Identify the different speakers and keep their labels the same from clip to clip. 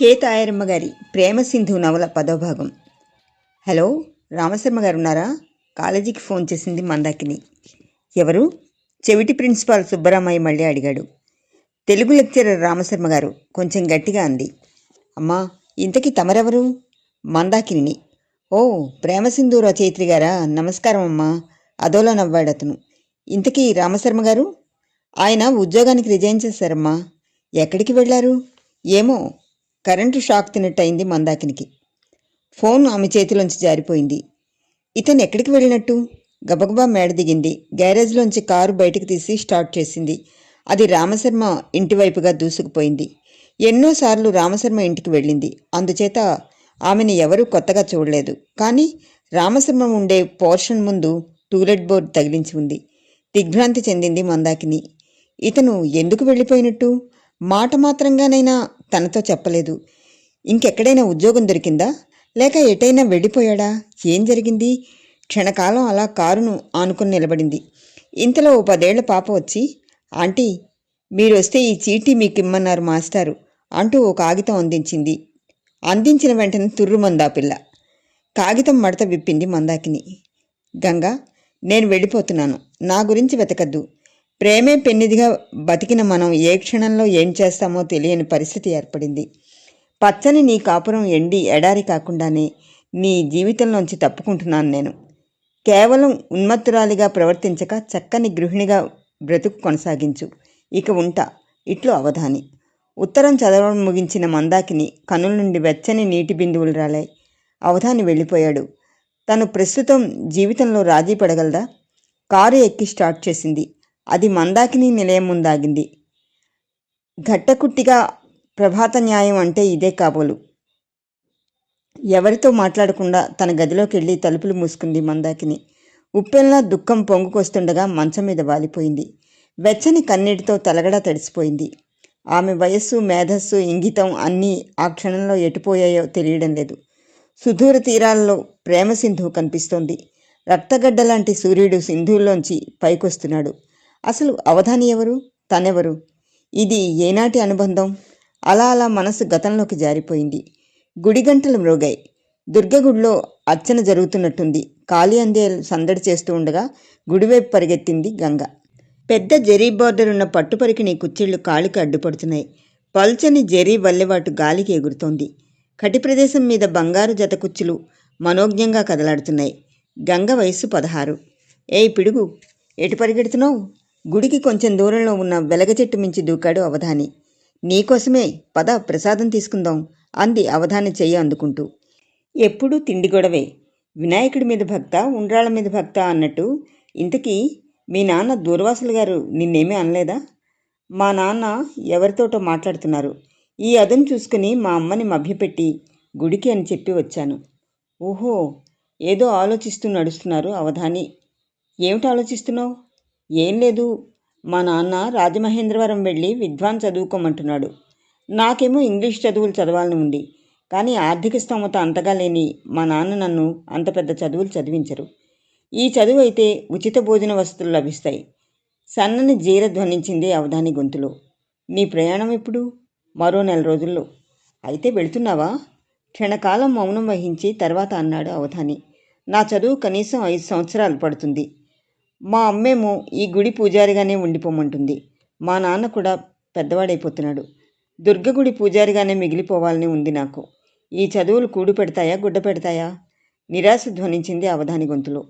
Speaker 1: K Tayaramma గారి ప్రేమ సింధు నవల 10వ భాగం. హలో, రామశర్మ గారు ఉన్నారా? కాలేజీకి ఫోన్ చేసింది మందాకిని. ఎవరు? చెవిటి ప్రిన్సిపాల్ సుబ్బరామయ్య మళ్ళీ అడిగాడు. తెలుగు లెక్చరర్ రామశర్మ గారు కొంచెం గట్టిగా అంది. అమ్మా, ఇంతకీ తమరెవరు? మందాకిని. ఓ, ప్రేమ సింధు రచయిత్రి గారా? నమస్కారం అమ్మా, అదోలా నవ్వాడతను. ఇంతకీ రామశర్మ గారు? ఆయన ఉద్యోగానికి రిజైన్ చేశారమ్మా. ఎక్కడికి వెళ్ళారు? ఏమో, కరెంటు షాక్ తినట్టయింది మందాకినికి. ఫోన్ ఆమె చేతిలోంచి జారిపోయింది. ఇతను ఎక్కడికి వెళ్ళినట్టు? గబగబా మేడ దిగింది. గ్యారేజ్లోంచి కారు బయటకు తీసి స్టార్ట్ చేసింది. అది రామశర్మ ఇంటివైపుగా దూసుకుపోయింది. ఎన్నోసార్లు రామశర్మ ఇంటికి వెళ్ళింది. అందుచేత ఆమెను ఎవరూ కొత్తగా చూడలేదు. కానీ రామశర్మ ఉండే పోర్షన్ ముందు టూలెట్ బోర్డు తగిలించి ఉంది. దిగ్భ్రాంతి చెందింది మందాకిని. ఇతను ఎందుకు వెళ్ళిపోయినట్టు? మాట మాత్రంగానైనా తనతో చెప్పలేదు. ఇంకెక్కడైనా ఉద్యోగం దొరికిందా? లేక ఎటైనా వెళ్ళిపోయాడా? ఏం జరిగింది? క్షణకాలం అలా కారును ఆనుకుని నిలబడింది. ఇంతలో 10 ఏళ్ల పాప వచ్చి, ఆంటీ, మీరు వస్తే ఈ చీటీ మీకు ఇమ్మన్నారు మాస్టారు అంటూ ఓ కాగితం అందించింది. అందించిన వెంటనే తుర్రుమందా పిల్ల. కాగితం మడత విప్పింది మందాకిని. గంగా, నేను వెళ్ళిపోతున్నాను. నా గురించి వెతకద్దు. ప్రేమే పెన్నిదిగా బతికిన మనం ఏ క్షణంలో ఏం చేస్తామో తెలియని పరిస్థితి ఏర్పడింది. పచ్చని నీ కాపురం ఎండి ఎడారి కాకుండానే నీ జీవితంలోంచి తప్పుకుంటున్నాను నేను. కేవలం ఉన్మత్తురాలిగా ప్రవర్తించక చక్కని గృహిణిగా బ్రతుకు కొనసాగించు. ఇక ఉంటా. ఇట్లు అవధాని. ఉత్తరం చదవడం ముగించిన మందాకిని కనుల నుండి వెచ్చని నీటి బిందువులు రాలాయి. అవధాని వెళ్ళిపోయాడు. తను ప్రస్తుతం జీవితంలో రాజీ పడగలదా? కారు ఎక్కి స్టార్ట్ చేసింది. అది మందాకిని నిలయం ముందాగింది. ఘట్టకుట్టిగా ప్రభాత న్యాయం అంటే ఇదే కాబోలు. ఎవరితో మాట్లాడకుండా తన గదిలోకి వెళ్ళి తలుపులు మూసుకుంది మందాకిని. ఉప్పెల్లా దుఃఖం పొంగుకొస్తుండగా మంచం మీద వాలిపోయింది. వెచ్చని కన్నీటితో తలగడా తడిసిపోయింది. ఆమె వయస్సు, మేధస్సు, ఇంగితం అన్నీ ఆ క్షణంలో ఎటుపోయాయో తెలియడం లేదు. సుదూర తీరాల్లో ప్రేమ సింధువు కనిపిస్తోంది. రక్తగడ్డలాంటి సూర్యుడు సింధువులోంచి పైకొస్తున్నాడు. అసలు అవధాని ఎవరు? తనెవరు? ఇది ఏనాటి అనుబంధం? అలా అలా మనసు గతంలోకి జారిపోయింది. గుడిగంటలు మ్రోగాయి. దుర్గగుడిలో అర్చన జరుగుతున్నట్టుంది. కాళీ అందేలు సందడి చేస్తూ ఉండగా గుడివైపు పరిగెత్తింది గంగ. పెద్ద జెరీ బార్డర్ ఉన్న పట్టుపరికిణి కుచ్చిళ్లు కాలికి అడ్డుపడుతున్నాయి. పల్చని జెరీ వల్లెవాటు గాలికి ఎగురుతోంది. కటి ప్రదేశం మీద బంగారు జత కుచ్చులు మనోజ్ఞంగా కదలాడుతున్నాయి. గంగ వయస్సు 16. ఏయ్ పిడుగు, ఎటు పరిగెడుతున్నావు? గుడికి కొంచెం దూరంలో ఉన్న వెలగ చెట్టు మించి దూకాడు అవధాని. నీకోసమే, పద ప్రసాదం తీసుకుందాం అంది అవధాని చెయ్యి అందుకుంటూ. ఎప్పుడూ తిండి గొడవే. వినాయకుడి మీద భక్త, ఉండ్రాళ్ళ మీద భక్త అన్నట్టు. ఇంతకీ మీ నాన్న దూర్వాసులు గారు నిన్నేమీ అనలేదా? మా నాన్న ఎవరితోటో మాట్లాడుతున్నారు. ఈ అదును చూసుకుని మా అమ్మని మభ్యపెట్టి గుడికి అని చెప్పి వచ్చాను. ఓహో, ఏదో ఆలోచిస్తూ నడుస్తున్నారు అవధాని. ఏమిటి ఆలోచిస్తున్నావు? ఏం లేదు. మా నాన్న రాజమహేంద్రవరం వెళ్ళి విద్వాన్ చదువుకోమంటున్నాడు. నాకేమో ఇంగ్లీష్ చదువులు చదవాలని ఉంది. కానీ ఆర్థిక స్తోమత అంతగా లేని మా నాన్న నన్ను అంత పెద్ద చదువులు చదివించరు. ఈ చదువు అయితే ఉచిత భోజన వసతులు లభిస్తాయి. సన్నని జీర ధ్వనించింది అవధాని గొంతులో. నీ ప్రయాణం ఎప్పుడు? మరో 4 రోజుల్లో. అయితే వెళుతున్నావా? క్షణకాలం మౌనం వహించి తర్వాత అన్నాడు అవధాని. నా చదువు కనీసం 5 సంవత్సరాలు పడుతుంది. మా అమ్మేమో ఈ గుడి పూజారిగానే ఉండిపోమంటుంది. మా నాన్న కూడా పెద్దవాడైపోతున్నాడు. దుర్గగుడి పూజారిగానే మిగిలిపోవాలని ఉంది నాకు. ఈ చదువులు కూడు పెడతాయా, గుడ్డ పెడతాయా? నిరాశ ధ్వనించింది అవధాని గొంతులో.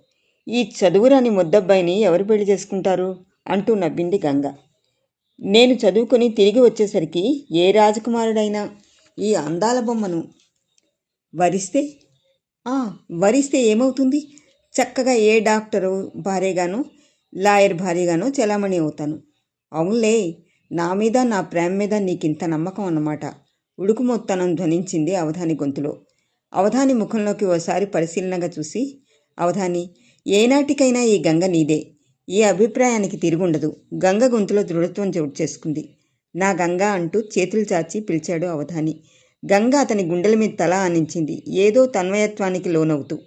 Speaker 1: ఈ చదువురాని ముద్దబ్బాయిని ఎవరు పెళ్లి చేసుకుంటారు అంటూ నవ్వింది గంగ. నేను చదువుకొని తిరిగి వచ్చేసరికి ఏ రాజకుమారుడైనా ఈ అందాల బొమ్మను వరిస్తే వరిస్తే ఏమవుతుంది? చక్కగా ఏ డాక్టరు భార్యగానో, లాయర్ భార్యగానో చలామణి అవుతాను. అవునులే, నా మీద, నా ప్రేమ మీద నీకింత నమ్మకం అన్నమాట. ఉడుకుమొత్తనం ధ్వనించింది అవధాని గొంతులో. అవధాని ముఖంలోకి ఓసారి పరిశీలనగా చూసి, అవధాని, ఏనాటికైనా ఈ గంగ నీదే. ఈ అభిప్రాయానికి తిరుగుండదు. గంగ గొంతులో దృఢత్వం చోటు చేసుకుంది. నా గంగ అంటూ చేతులు చాచి పిలిచాడు అవధాని. గంగ అతని గుండెల మీద తల ఆనించింది, ఏదో తన్మయత్వానికి లోనవుతూ.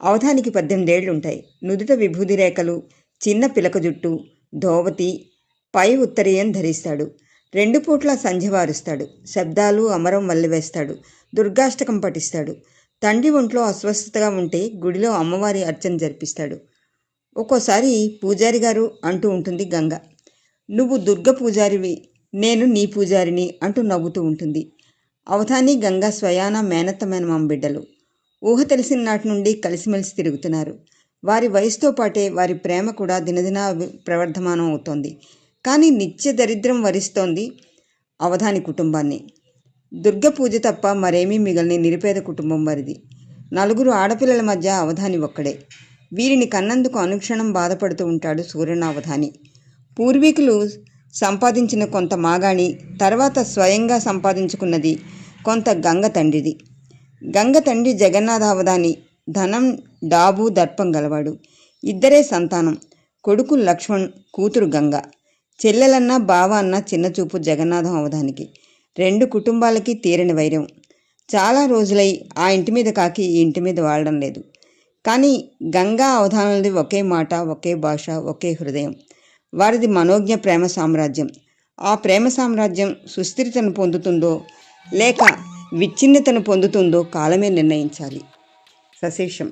Speaker 1: అవధానికి 18 ఏళ్లుంటాయి. నుదుట విభూది రేఖలు, చిన్న పిలక జుట్టు, ధోవతి, పై ఉత్తరీయం ధరిస్తాడు. 2 పూట్ల సంధ్య వారుస్తాడు. శబ్దాలు అమరం వల్లెవేస్తాడు. దుర్గాష్టకం పఠిస్తాడు. తండ్రి ఒంట్లో అస్వస్థతగా ఉంటే గుడిలో అమ్మవారి అర్చన జరిపిస్తాడు. ఒక్కోసారి పూజారి గారు అంటూ ఉంటుంది గంగ. నువ్వు దుర్గ పూజారివి, నేను నీ పూజారిని అంటూ నవ్వుతూ ఉంటుంది. అవధాని గంగ స్వయాన మేనత్తమైన బిడ్డలు. ఊహ తెలిసిన నాటి నుండి కలిసిమెలిసి తిరుగుతున్నారు. వారి వయసుతో పాటే వారి ప్రేమ కూడా దినదిన ప్రవర్ధమానం అవుతోంది. కానీ నిత్య దరిద్రం వరిస్తోంది అవధాని కుటుంబాన్ని. దుర్గ పూజ తప్ప మరేమీ మిగలని నిరుపేద కుటుంబం వారిది. 4 ఆడపిల్లల మధ్య అవధాని ఒక్కడే. వీరిని కన్నందుకు అనుక్షణం బాధపడుతూ ఉంటాడు సూర్యన అవధాని. పూర్వీకులు సంపాదించిన కొంత మాగాణి, తర్వాత స్వయంగా సంపాదించుకున్నది కొంత గంగ తండ్రిది. గంగ తండ్రి జగన్నాథ అవధాని ధనం, డాబు, దర్పం గలవాడు. 2 సంతానం, కొడుకు లక్ష్మణ్, కూతురు గంగ. చెల్లెలన్న బావ అన్న చిన్నచూపు జగన్నాథం అవధానికి. 2 కుటుంబాలకి తీరని వైరం. చాలా రోజులై ఆ ఇంటి మీద కాకి ఈ ఇంటి మీద వాడడం లేదు. కానీ గంగా అవధానులది ఒకే మాట, ఒకే భాష, ఒకే హృదయం. వారిది మనోజ్ఞ ప్రేమ సామ్రాజ్యం. ఆ ప్రేమ సామ్రాజ్యం సుస్థిరతను పొందుతుందో లేక విచ్ఛిన్నతను పొందుతుందో కాలమే నిర్ణయించాలి. సశేషం.